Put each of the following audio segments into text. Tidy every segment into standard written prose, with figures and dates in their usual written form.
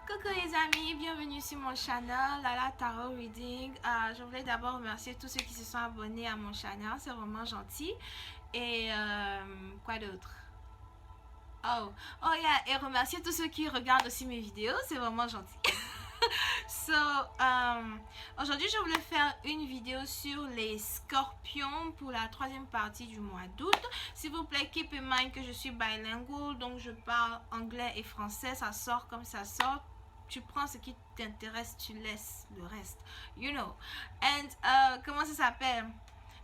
Coucou les amis, bienvenue sur mon channel Lala Tarot Reading. Je voulais d'abord remercier tous ceux qui se sont abonnés à mon channel, c'est vraiment gentil. Et quoi d'autre? Oh yeah, et remercier tous ceux qui regardent aussi mes vidéos, c'est vraiment gentil. Aujourd'hui je voulais faire une vidéo sur les scorpions pour la troisième partie du mois d'août. S'il vous plaît, keep in mind que je suis bilingual, donc je parle anglais et français, ça sort comme ça sort. Tu prends ce qui t'intéresse, tu laisses le reste, you know. And comment ça s'appelle?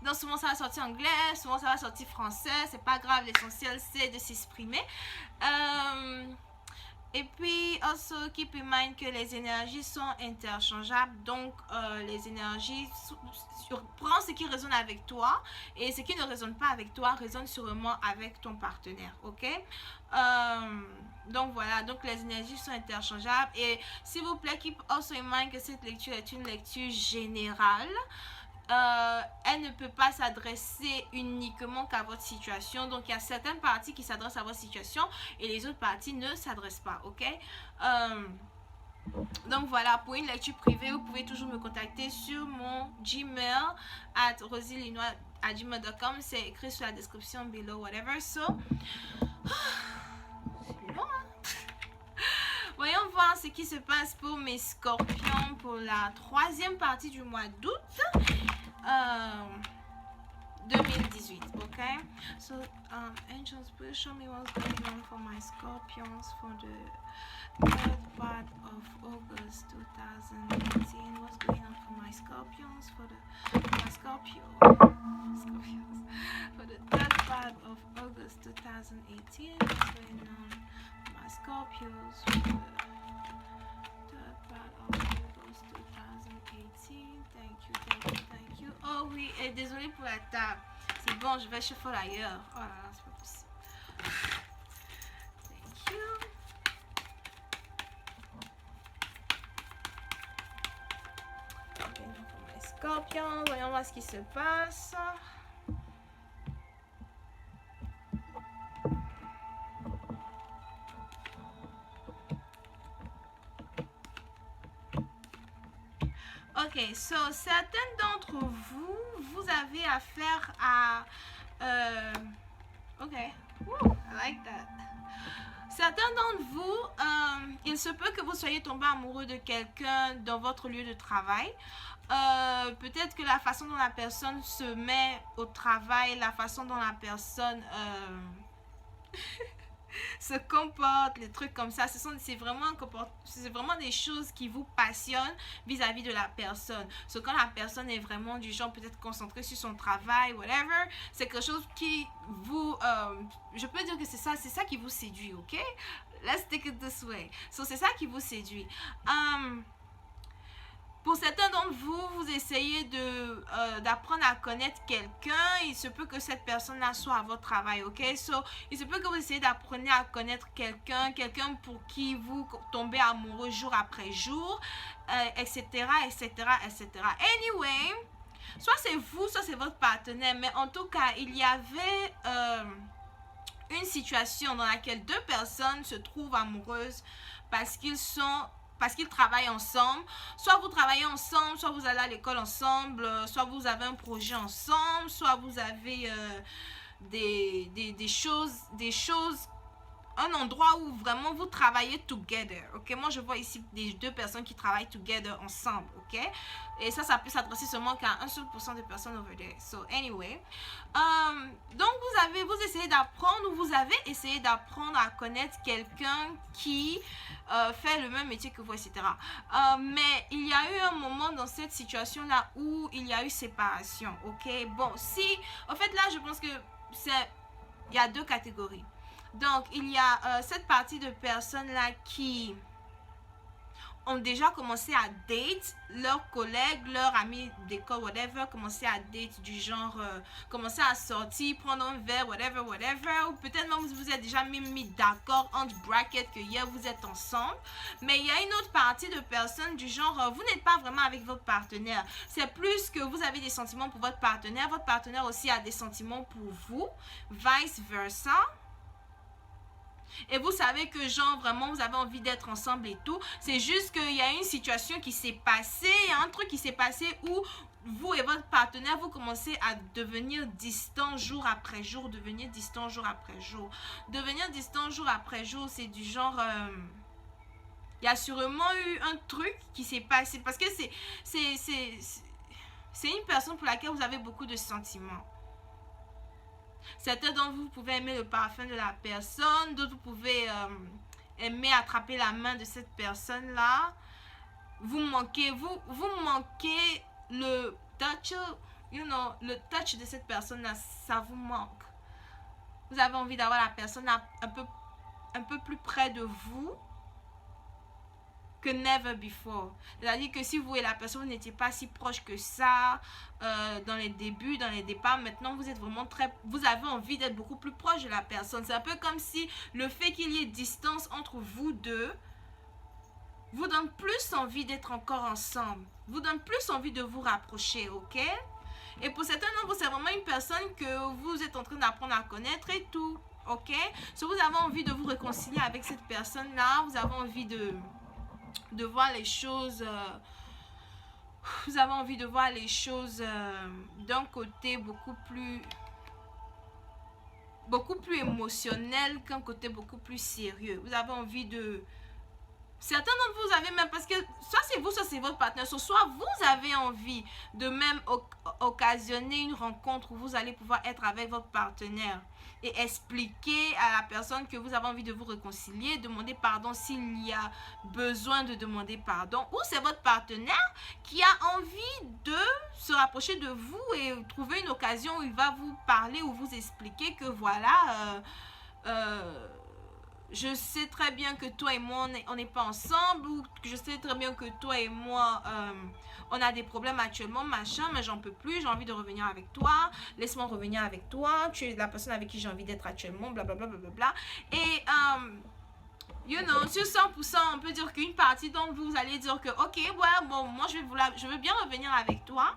Donc souvent ça va sortir anglais, souvent ça va sortir français, c'est pas grave, l'essentiel c'est de s'exprimer. Et puis, also keep in mind que les énergies sont interchangeables. Donc, les énergies, prends ce qui résonne avec toi. Et ce qui ne résonne pas avec toi, résonne sûrement avec ton partenaire. Ok? Donc, voilà. Donc, les énergies sont interchangeables. Et s'il vous plaît, keep also in mind que cette lecture est une lecture générale. Elle ne peut pas s'adresser uniquement qu'à votre situation. Donc, il y a certaines parties qui s'adressent à votre situation et les autres parties ne s'adressent pas, ok? Donc, voilà, pour une lecture privée, vous pouvez toujours me contacter sur mon Gmail at rosylinois@gmail.com. C'est écrit sur la description below, whatever. So, c'est long, hein? Voyons voir ce qui se passe pour mes scorpions pour la troisième partie du mois d'août 2018. Okay, so angels, please show me what's going on for my scorpions for the third part of August 2018. What's going on for my scorpions for the scorpions for the third part of August 2018. What's going on my Scorpios for the third part of August 2018. Thank you. Oh oui, et désolé pour la table. C'est bon, je vais shuffle ailleurs. Oh là là, c'est pas possible. Thank you. Ok, donc pour mes scorpions, voyons voir ce qui se passe. Ok, so certains d'entre vous, vous avez affaire à... ok, woo, I like that. Certains d'entre vous, il se peut que vous soyez tombé amoureux de quelqu'un dans votre lieu de travail. Peut-être que la façon dont la personne se met au travail, la façon dont la personne... se comporte, les trucs comme ça, c'est vraiment des choses qui vous passionnent vis-à-vis de la personne. Quand la personne est vraiment du genre peut-être concentrée sur son travail, whatever, c'est quelque chose qui vous, je peux dire que c'est ça qui vous séduit, ok? Let's take it this way. So, c'est ça qui vous séduit. Pour certains d'entre vous, vous essayez d'apprendre à connaître quelqu'un. Il se peut que cette personne-là soit à votre travail, ok? So, il se peut que vous essayez d'apprendre à connaître quelqu'un pour qui vous tombez amoureux jour après jour, etc., etc., etc. Anyway, soit c'est vous, soit c'est votre partenaire, mais en tout cas, il y avait une situation dans laquelle deux personnes se trouvent amoureuses parce qu'ils travaillent ensemble. Soit vous travaillez ensemble, soit vous allez à l'école ensemble, soit vous avez un projet ensemble, soit vous avez des choses, un endroit où vraiment vous travaillez together, ok? Moi, je vois ici des deux personnes qui travaillent together ensemble, ok? Et ça peut s'adresser seulement qu'à 1% de personnes over there. So, anyway. Donc, vous essayez d'apprendre ou vous avez essayé d'apprendre à connaître quelqu'un qui fait le même métier que vous, etc. Mais il y a eu un moment dans cette situation-là où il y a eu séparation, ok? Bon, en fait, là, je pense que il y a deux catégories. Donc, il y a cette partie de personnes-là qui ont déjà commencé à date leurs collègues, leurs amis d'école, whatever, commencer à date du genre, commencer à sortir, prendre un verre, whatever, ou peut-être même vous êtes déjà même mis d'accord entre brackets que hier vous êtes ensemble. Mais il y a une autre partie de personnes du genre, vous n'êtes pas vraiment avec votre partenaire. C'est plus que vous avez des sentiments pour votre partenaire aussi a des sentiments pour vous, vice versa. Et vous savez que genre vraiment vous avez envie d'être ensemble et tout. C'est juste qu'il y a une situation qui s'est passée, il y a un truc qui s'est passé où vous et votre partenaire, vous commencez à devenir distants jour après jour, devenir distant jour après jour. Devenir distant jour après jour, c'est du genre... il y a sûrement eu un truc qui s'est passé parce que c'est une personne pour laquelle vous avez beaucoup de sentiments. Certains d'entre vous pouvez aimer le parfum de la personne, d'autres vous pouvez aimer attraper la main de cette personne-là. Vous manquez le touch, le touch de cette personne-là, ça vous manque. Vous avez envie d'avoir la personne un peu plus près de vous que never before. C'est-à-dire que si vous et la personne n'étiez pas si proches que ça dans les débuts, dans les départs, maintenant vous êtes vraiment vous avez envie d'être beaucoup plus proche de la personne. C'est un peu comme si le fait qu'il y ait distance entre vous deux vous donne plus envie d'être encore ensemble, vous donne plus envie de vous rapprocher, ok? Et pour certains d'entre vous, c'est vraiment une personne que vous êtes en train d'apprendre à connaître et tout, ok? Si vous avez envie de vous réconcilier avec cette personne-là, vous avez envie de voir les choses, vous avez envie de voir les choses d'un côté beaucoup plus émotionnel qu'un côté beaucoup plus sérieux. Vous avez envie de... Certains d'entre vous avez même, parce que soit c'est vous, soit c'est votre partenaire, soit vous avez envie de même occasionner une rencontre où vous allez pouvoir être avec votre partenaire et expliquer à la personne que vous avez envie de vous réconcilier, demander pardon s'il y a besoin de demander pardon, ou c'est votre partenaire qui a envie de se rapprocher de vous et trouver une occasion où il va vous parler ou vous expliquer que voilà, je sais très bien que toi et moi on n'est pas ensemble, ou que je sais très bien que toi et moi on a des problèmes actuellement, machin, mais j'en peux plus, j'ai envie de revenir avec toi, laisse-moi revenir avec toi, tu es la personne avec qui j'ai envie d'être actuellement, blablabla, blablabla. Et sur 100%, on peut dire qu'une partie d'entre vous, vous allez dire que ok, ouais, bon, moi je veux bien revenir avec toi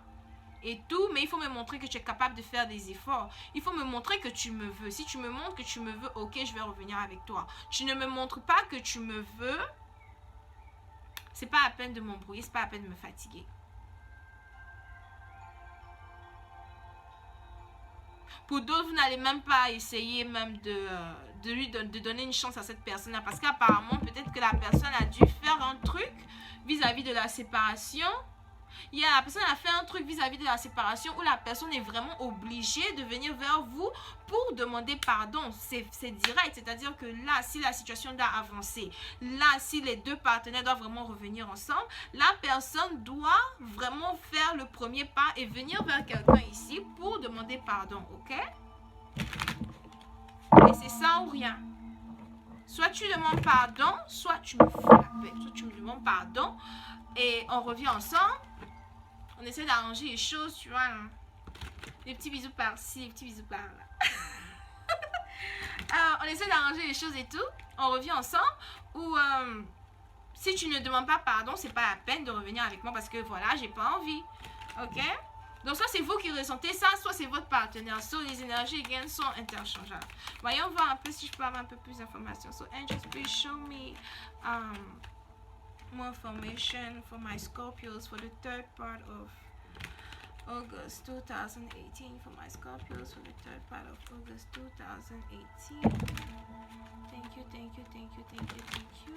et tout, mais il faut me montrer que tu es capable de faire des efforts. Il faut me montrer que tu me veux. Si tu me montres que tu me veux, ok, je vais revenir avec toi. Tu ne me montres pas que tu me veux, c'est pas la peine de m'embrouiller, c'est pas la peine de me fatiguer. Pour d'autres, vous n'allez même pas essayer même de donner une chance à cette personne-là, parce qu'apparemment, peut-être que la personne a dû faire un truc vis-à-vis de la séparation. La personne a fait un truc vis-à-vis de la séparation où la personne est vraiment obligée de venir vers vous pour demander pardon. C'est direct, c'est-à-dire que là, si la situation doit avancer, là, si les deux partenaires doivent vraiment revenir ensemble, la personne doit vraiment faire le premier pas et venir vers quelqu'un ici pour demander pardon, ok? Et c'est ça ou rien. Soit tu demandes pardon, soit tu me fous la paix. Soit tu me demandes pardon et on revient ensemble. On essaie d'arranger les choses, tu vois. Hein. Des petits bisous par-ci, des petits bisous par-là. On essaie d'arranger les choses et tout. On revient ensemble. Ou si tu ne demandes pas pardon, c'est pas la peine de revenir avec moi parce que voilà, j'ai pas envie. Ok? Donc soit c'est vous qui ressentez ça, soit c'est votre partenaire. So les énergies again sont interchangeables. Voyons voir un peu si je peux avoir un peu plus d'informations. So angels, please show me more information for my Scorpios for the third part of August 2018. For my Scorpios for the third part of August 2018. Thank you, thank you, thank you, thank you, thank you.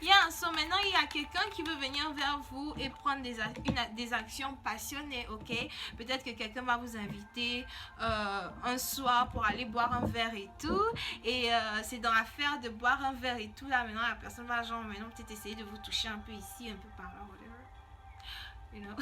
Yeah, so maintenant il y a quelqu'un qui veut venir vers vous et prendre des actions passionnées, ok? Peut-être que quelqu'un va vous inviter un soir pour aller boire un verre et tout. Et c'est dans l'affaire de boire un verre et tout. Là maintenant la personne va genre maintenant peut-être essayer de vous toucher un peu ici, un peu par là, whatever. You know?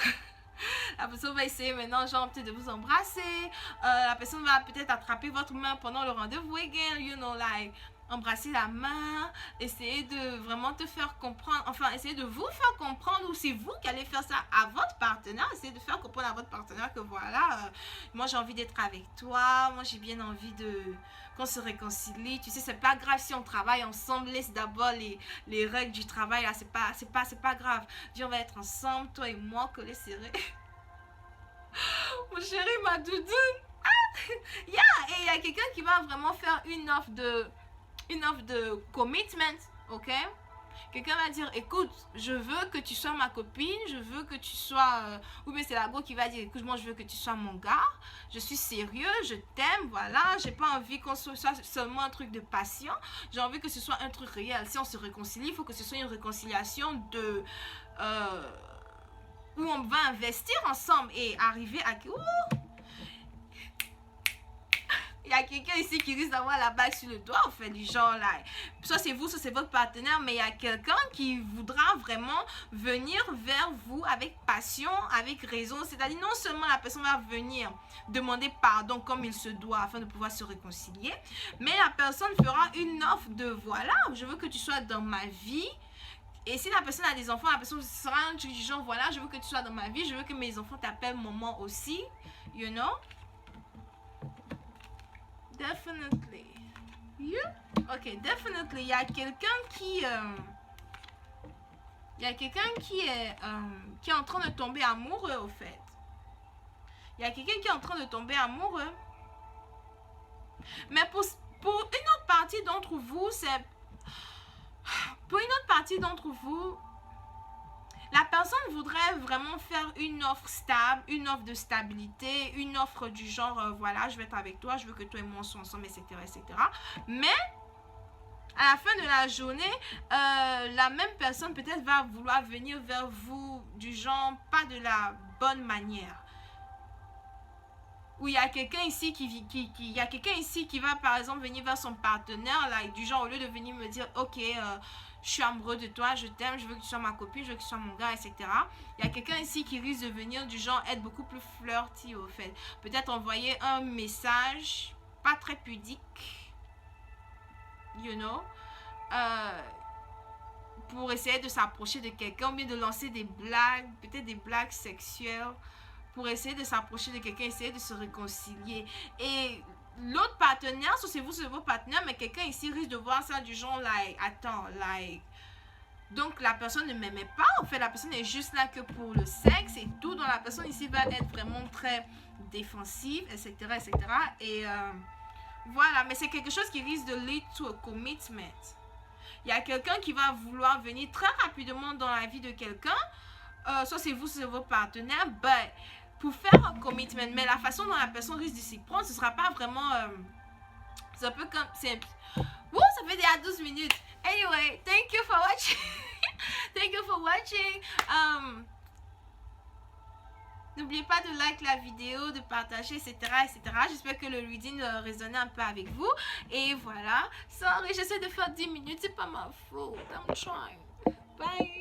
La personne va essayer maintenant genre peut-être de vous embrasser. La personne va peut-être attraper votre main pendant le rendez-vous again, you know, like... embrasser la main, essayer de vraiment te faire comprendre, enfin essayer de vous faire comprendre, ou c'est vous qui allez faire ça à votre partenaire, essayer de faire comprendre à votre partenaire que voilà, moi j'ai envie d'être avec toi, moi j'ai bien envie de qu'on se réconcilie, tu sais c'est pas grave si on travaille ensemble, laisse d'abord les règles du travail là, c'est pas grave, viens on va être ensemble, toi et moi, collés serrés. Mon chéri, ma doudoune. Yeah, et il y a quelqu'un qui va vraiment faire une offre de commitment, ok? Quelqu'un va dire, écoute, je veux que tu sois ma copine, je veux que tu sois... ou bien c'est la go qui va dire, écoute, moi je veux que tu sois mon gars, je suis sérieux, je t'aime, voilà, j'ai pas envie qu'on soit seulement un truc de passion, j'ai envie que ce soit un truc réel. Si on se réconcilie, il faut que ce soit une réconciliation de... où on va investir ensemble et arriver à... Ouh! Il y a quelqu'un ici qui risque d'avoir la bague sur le doigt, en fait, du genre là. Soit c'est vous, soit c'est votre partenaire, mais il y a quelqu'un qui voudra vraiment venir vers vous avec passion, avec raison. C'est-à-dire, non seulement la personne va venir demander pardon comme il se doit afin de pouvoir se réconcilier, mais la personne fera une offre de voilà, je veux que tu sois dans ma vie. Et si la personne a des enfants, la personne sera du genre voilà, je veux que tu sois dans ma vie, je veux que mes enfants t'appellent maman aussi, you know. Definitely. Yeah. Ok, definitely. Il y a quelqu'un qui... il y a quelqu'un qui est en train de tomber amoureux, au fait. Il y a quelqu'un qui est en train de tomber amoureux. Mais pour une autre partie d'entre vous, c'est... Pour une autre partie d'entre vous, la personne voudrait vraiment faire une offre stable, une offre de stabilité, une offre du genre, voilà, je vais être avec toi, je veux que toi et moi soyons ensemble, etc., etc. Mais, à la fin de la journée, la même personne peut-être va vouloir venir vers vous du genre, pas de la bonne manière. Ou il y a quelqu'un ici qui va par exemple venir vers son partenaire, là, du genre, au lieu de venir me dire, ok, je suis amoureux de toi, je t'aime, je veux que tu sois ma copine, je veux que tu sois mon gars, etc. Il y a quelqu'un ici qui risque de venir du genre être beaucoup plus flirty, au fait. Peut-être envoyer un message pas très pudique, you know, pour essayer de s'approcher de quelqu'un, ou bien de lancer des blagues, peut-être des blagues sexuelles, pour essayer de s'approcher de quelqu'un, essayer de se réconcilier. Et l'autre partenaire, soit c'est vous, c'est vos partenaires, mais quelqu'un ici risque de voir ça du genre, like, attends, like... Donc, la personne ne m'aimait pas, en fait, la personne est juste là que pour le sexe et tout. Donc, la personne ici va être vraiment très défensive, etc., etc. Et voilà, mais c'est quelque chose qui risque de lead to a commitment. Il y a quelqu'un qui va vouloir venir très rapidement dans la vie de quelqu'un, soit c'est vous, c'est vos partenaires, but pour faire un commitment, mais la façon dont la personne risque de s'y prendre, ce sera pas vraiment... c'est un peu comme... Ouh, ça fait déjà 12 minutes. Anyway, thank you for watching. Thank you for watching. N'oubliez pas de like la vidéo, de partager, etc., etc. J'espère que le reading résonnait un peu avec vous. Et voilà. Sorry, j'essaie de faire 10 minutes. C'est pas ma faute. I'm trying. Bye.